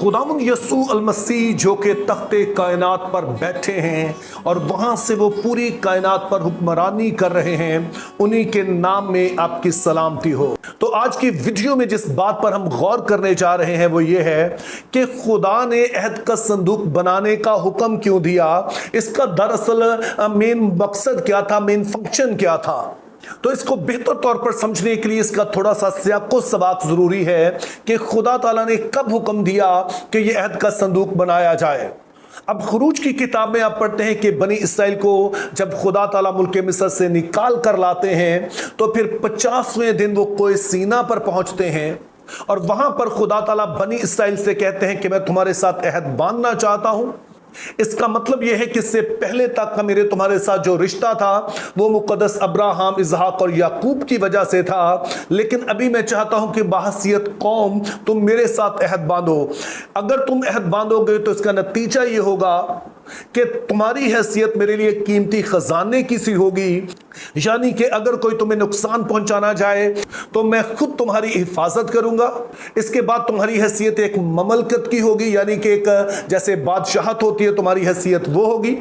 खुदावंद यसू अलमसीह जो कि तख्ते कायनात पर बैठे हैं और वहां से वो पूरी कायनात पर हुक्मरानी कर रहे हैं, उन्हीं के नाम में आपकी सलामती हो। तो आज की वीडियो में जिस बात पर हम गौर करने जा रहे हैं वो ये है कि खुदा ने अहद का संदूक बनाने का हुक्म क्यों दिया, इसका दरअसल मेन मकसद क्या था, मेन फंक्शन क्या था। तो इसको बेहतर तौर पर समझने के लिए इसका थोड़ा सा सियाको सबाक जरूरी है कि खुदा ताला ने कब हुक्म दिया कि यह अहद का संदूक बनाया जाए। अब खुरूज की किताब में आप पढ़ते हैं कि बनी इसराइल को जब खुदा ताला मुल्क मिस्र से निकाल कर लाते हैं तो फिर 50वें दिन वो कोए सीना पर पहुंचते हैं और वहां पर खुदा ताला बनी इसराइल से कहते हैं कि मैं तुम्हारे साथ अहद बांधना चाहता हूं। इसका मतलब यह है कि इससे पहले तक का मेरे तुम्हारे साथ जो रिश्ता था वो मुकद्दस अब्राहम, इसहाक और याकूब की वजह से था, लेकिन अभी मैं चाहता हूं कि बाहसियत कौम तुम मेरे साथ अहद बांधो। अगर तुम अहद बांधोगे तो इसका नतीजा ये होगा कि तुम्हारी हैसियत मेरे लिए कीमती खजाने की सी होगी, यानी कि अगर कोई तुम्हें नुकसान पहुंचाना जाए तो मैं खुद तुम्हारी हिफाजत करूंगा। इसके बाद तुम्हारी हैसियत एक ममलकत की होगी, यानी कि एक जैसे बादशाहत होती है तुम्हारी हैसियत वो होगी।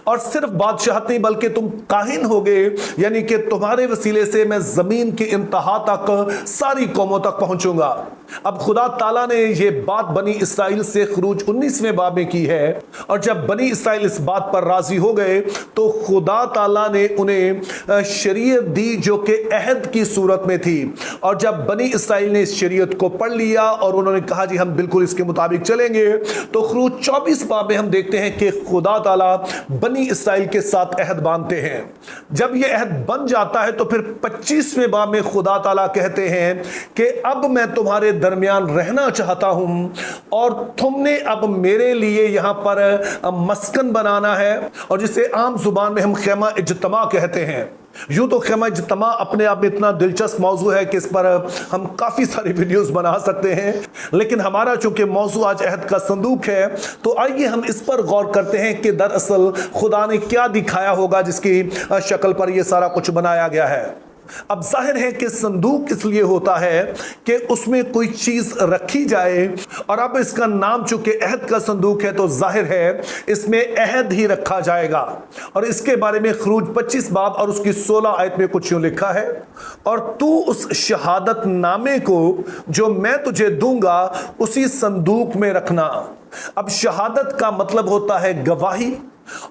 और सिर्फ बादशाहत नहीं बल्कि तुम काहिन होगे, यानी कि तुम्हारे वसीले से मैं जमीन के इंतहा तक सारी कौमों तक पहुंचूंगा। अब खुदा ताला ने ये बात बनी इसराइल से खुरूज 19वें बाब में की है और जब बनी इसराइल इस बात पर राजी हो गए तो खुदा ताला ने उन्हें शरीयत दी जो कि अहद की सूरत में थी। और जब बनी इसराइल ने इस शरीयत को पढ़ लिया और उन्होंने कहा जी हम बिल्कुल इसके मुताबिक चलेंगे, तो खुरूज 24 बाब में हम देखते हैं कि खुदा ताला बनी इसराइल के साथ अहद बांधते हैं। जब यह अहद बन जाता है तो फिर 25वें बाब में खुदा ताला कहते हैं कि अब मैं तुम्हारे दरमियान रहना चाहता हूं और तुमने अब मेरे लिए यहां पर मस्कन बनाना है, और जिसे आम जुबान में हम खैमा इज्तमा कहते हैं। यूं तो खैमा इज्तमा अपने आप में इतना दिलचस्प मौजू है कि इस पर हम काफी सारी वीडियोस बना सकते हैं, लेकिन हमारा चूंकि मौजू आज अहद का संदूक है तो आइए हम इस पर गौर करते हैं कि दरअसल खुदा ने क्या दिखाया होगा जिसकी शक्ल पर यह सारा कुछ बनाया गया है। अब जाहिर है कि संदूक इसलिए होता है कि उसमें कोई चीज रखी जाए, और अब इसका नाम चूंकि अहद का संदूक है तो जाहिर है इसमें अहद ही रखा जाएगा। और इसके बारे में खुरूज 25 बाब और उसकी 16 आयत में कुछ यूं लिखा है, और तू उस शहादत नामे को जो मैं तुझे दूंगा उसी संदूक में रखना। अब शहादत का मतलब होता है गवाही,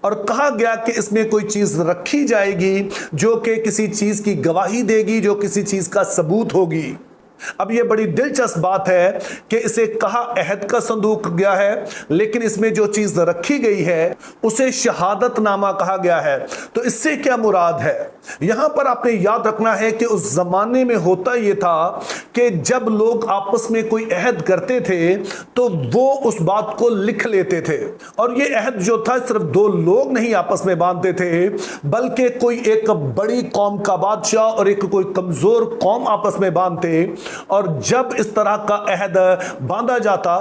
और कहा गया कि इसमें कोई चीज रखी जाएगी जो कि किसी चीज की गवाही देगी, जो किसी चीज का सबूत होगी। अब यह बड़ी दिलचस्प बात है कि इसे कहा अहद का संदूक गया है, लेकिन इसमें जो चीज रखी गई है उसे शहादत नामा कहा गया है। तो इससे क्या मुराद है, यहां पर आपने याद रखना है कि उस जमाने में होता यह था कि जब लोग आपस में कोई अहद करते थे तो वो उस बात को लिख लेते थे, और यह अहद जो था सिर्फ दो लोग नहीं आपस में बांधते थे, बल्कि कोई एक बड़ी कौम का बादशाह और एक कोई कमजोर कौम आपस में बांधते। और जब इस तरह का अहद बांधा जाता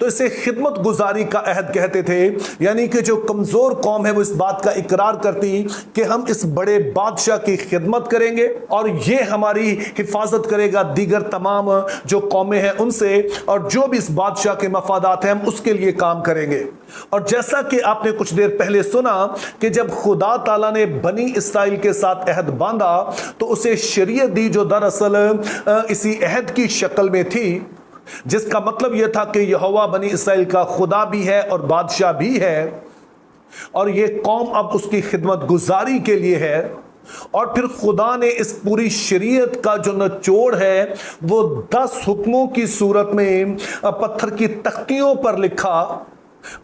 तो इसे खिदमत गुजारी का अहद कहते थे, यानी कि जो कमजोर कौम है वो इस बात का इकरार करती कि हम इस बड़े बादशाह की खिदमत करेंगे और ये हमारी हिफाजत करेगा दीगर तमाम जो कौमें हैं उनसे, और जो भी इस बादशाह के मफादात हैं हम उसके लिए काम करेंगे। और जैसा कि आपने कुछ देर पहले सुना कि जब खुदा ताला ने बनी इसराइल के साथ अहद बांधा तो उसे शरीयत दी जो दरअसल इसी अहद की शक्ल में थी, जिसका मतलब यह था कि यहोवा बनी इसराइल का खुदा भी है और बादशाह भी है, और यह कौम अब उसकी खिदमत गुजारी के लिए है। और फिर खुदा ने इस पूरी शरीयत का जो निचोड़ है वो 10 हुक्मों की सूरत में पत्थर की तख्तियों पर लिखा,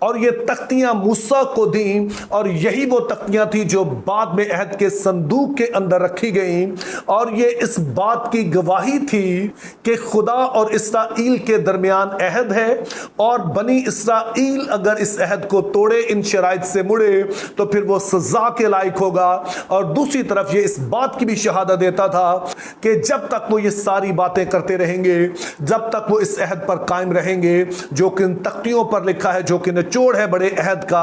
और ये तख्तियां मूसा को दी, और यही वो तख्तियां थी जो बाद में अहद के संदूक के अंदर रखी गई। और ये इस बात की गवाही थी कि खुदा और इसराइल के दरमियान अहद है, और बनी इसराइल अगर इस अहद को तोड़े, इन शराइत से मुड़े, तो फिर वो सजा के लायक होगा। और दूसरी तरफ ये इस बात की भी शहादत देता था कि जब तक वो ये सारी बातें करते रहेंगे, जब तक वो इस अहद पर कायम रहेंगे जो कि इन तख्तियों पर लिखा है, जो कि निचोड़ है बड़े अहद का,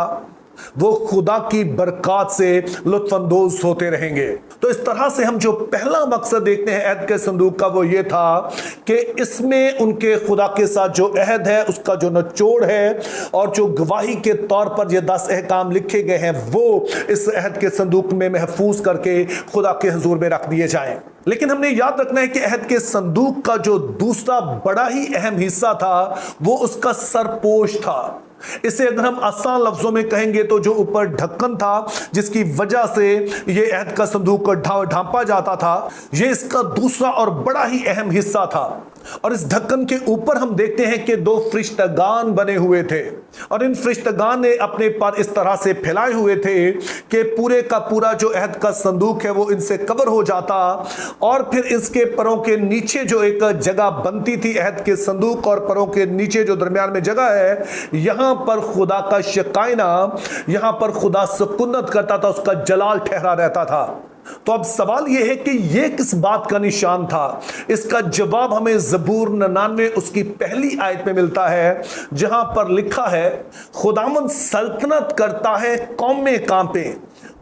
वो खुदा की बरकत से लुत्फ अंदोज होते रहेंगे। तो इस तरह से हम जो पहला मकसद देखते हैं अहद के संदूक का, वो ये था कि इसमें उनके खुदा के साथ जो अहद है उसका जो निचोड़ है और जो गवाही के तौर पर ये 10 अहकाम लिखे गए हैं वो इस अहद के संदूक में महफूज करके खुदा के हुजूर में रख दिए जाएं। लेकिन हमने याद रखना है कि अहद के संदूक का जो दूसरा बड़ा ही अहम हिस्सा था वो उसका सरपोश था। इसे अगर हम आसान लफ्जों में कहेंगे तो जो ऊपर ढक्कन था जिसकी वजह से ये अहद का संदूक ढांपा जाता था, ये इसका दूसरा और बड़ा ही अहम हिस्सा था। और इस ढक्कन के ऊपर हम देखते हैं कि 2 फरिश्तगान बने हुए थे और इन फरिश्तगान ने अपने पर इस तरह से फैलाए हुए थे कि पूरे का पूरा जो अहद का संदूक है वो इनसे कवर हो जाता और फिर इसके परों के नीचे जो एक जगह बनती थी अहद के संदूक और परों के नीचे जो दरमियान में जगह है, यहां पर खुदा का शकाइना, यहां पर खुदा सुकूनत करता था, उसका जलाल ठहरा रहता था। तो अब सवाल यह है कि यह किस बात का निशान था? इसका जवाब हमें ज़बूर 99 उसकी पहली आयत में मिलता है जहां पर लिखा है, खुदावंद सल्तनत करता है कौमें कांपे,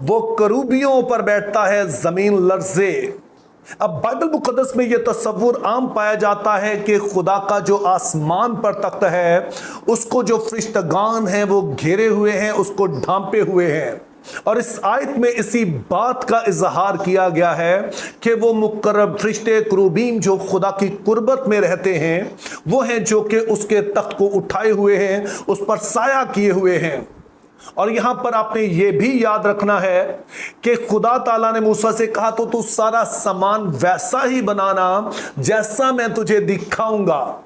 वो करूबियों पर बैठता है जमीन लर्जे। अब बाइबल मुकद्दस में यह तस्वुर आम पाया जाता है कि खुदा का जो आसमान पर तख्त है उसको जो फरिश्तगान हैं वो घेरे हुए हैं, उसको ढांपे हुए हैं। और इस आयत में इसी बात का इजहार किया गया है कि वो मुकर्रब फरिश्ते करूबीम जो खुदा की कुर्बत में रहते हैं वो हैं जो कि उसके तख्त को उठाए हुए हैं, उस पर साया किए हुए हैं। और यहां पर आपने ये भी याद रखना है कि खुदा ताला ने मूसा से कहा तो तू सारा सामान वैसा ही बनाना जैसा मैं तुझे दिखाऊंगा।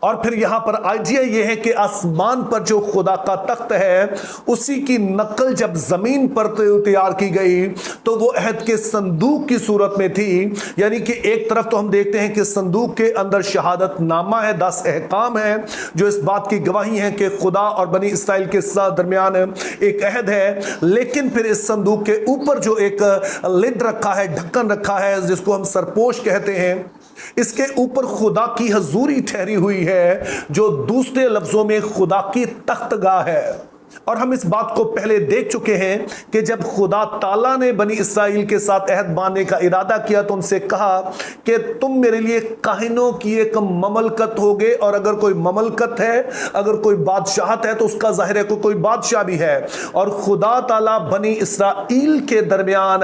और फिर यहां पर आइडिया यह है कि आसमान पर जो खुदा का तख्त है उसी की नकल जब जमीन पर तैयार की गई तो वो अहद के संदूक की सूरत में थी। यानी कि एक तरफ तो हम देखते हैं कि संदूक के अंदर शहादत नामा है, 10 अहकाम है जो इस बात की गवाही है कि खुदा और बनी इसराइल के साथ दरमियान एक अहद है। लेकिन फिर इस संदूक के ऊपर जो एक लिड रखा है, ढक्कन रखा है जिसको हम सरपोश कहते हैं, इसके ऊपर खुदा की हजूरी ठहरी हुई है जो दूसरे लफ्जों में खुदा की तख्तगाह है। और हम इस बात को पहले देख चुके हैं कि जब खुदा ताला ने बनी इसराइल के साथ अहद बांधने का इरादा किया तो उनसे कहा कि तुम मेरे लिए काहिनों की एक ममलकत होगे, और अगर कोई ममलकत है, अगर कोई बादशाहत है तो उसका जाहिर है कोई बादशाह भी है। और खुदा ताला बनी इसराइल के दरमियान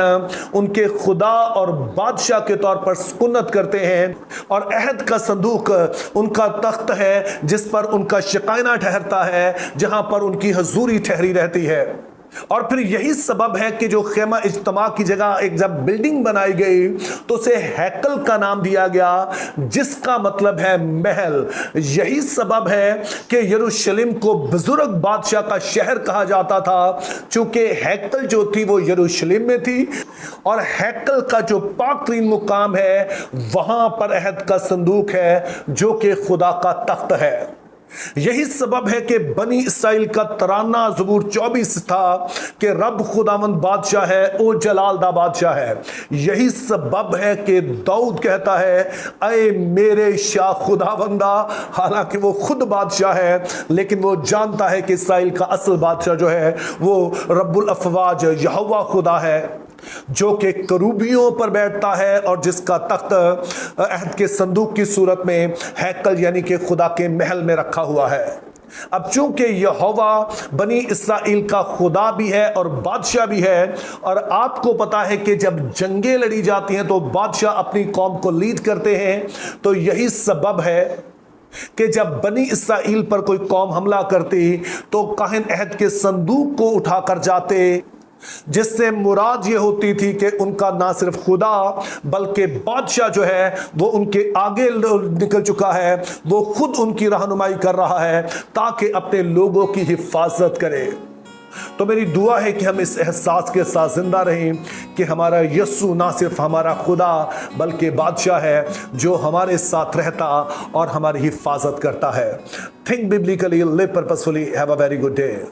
उनके खुदा और बादशाह के तौर पर सुकूनत करते हैं और अहद का संदूक उनका तख्त है जिस पर उनका शकाइना ठहरता है, जहां पर उनकी हजूरी ठहरी रहती है। और फिर यही सबब है कि जो खेमा इज्तिमा की जगह एक जब बिल्डिंग बनाई गई तो उसे हैकल का नाम दिया गया जिसका मतलब है महल। यही सबब है कि यरूशलेम को बुजुर्ग बादशाह का शहर कहा जाता था, चूंकि हैकल जो थी वो यरूशलेम में थी और हैकल का जो पाकरीन मुकाम है वहां पर अहद का संदूक है जो कि खुदा का तख्त है। यही सबब है कि बनी इसराइल का तराना ज़बूर 24 था कि रब खुदावंद बादशाह है, ओ जलालदा बादशाह है। यही सबब है कि दाऊद कहता है, ऐ मेरे शाह खुदावंदा, हालांकि वो खुद बादशाह है लेकिन वो जानता है कि इसराइल का असल बादशाह जो है वो रब्बुल अफवाज यहोवा खुदा है जो कि करूबियों पर बैठता है और जिसका तख्त अहद के संदूक की सूरत में हैकल यानी कि खुदा के महल में रखा हुआ है। अब चूंकि यहोवा बनी इसराइल का खुदा भी है और बादशाह भी है, और आपको पता है कि जब जंगें लड़ी जाती हैं तो बादशाह अपनी कौम को लीड करते हैं, तो यही सबब है कि जब बनी इसराइल पर कोई कौम हमला करती तो काहिन अहद के संदूक को उठाकर जाते, जिससे मुराद ये होती थी कि उनका ना सिर्फ खुदा बल्कि बादशाह जो है वो उनके आगे निकल चुका है, वो खुद उनकी रहनुमाई कर रहा है ताकि अपने लोगों की हिफाजत करे। तो मेरी दुआ है कि हम इस एहसास के साथ जिंदा रहें कि हमारा यस्सु ना सिर्फ हमारा खुदा बल्कि बादशाह है जो हमारे साथ रहता और हमारी हिफाजत करता है। Think biblically, live purposefully, have a very good day.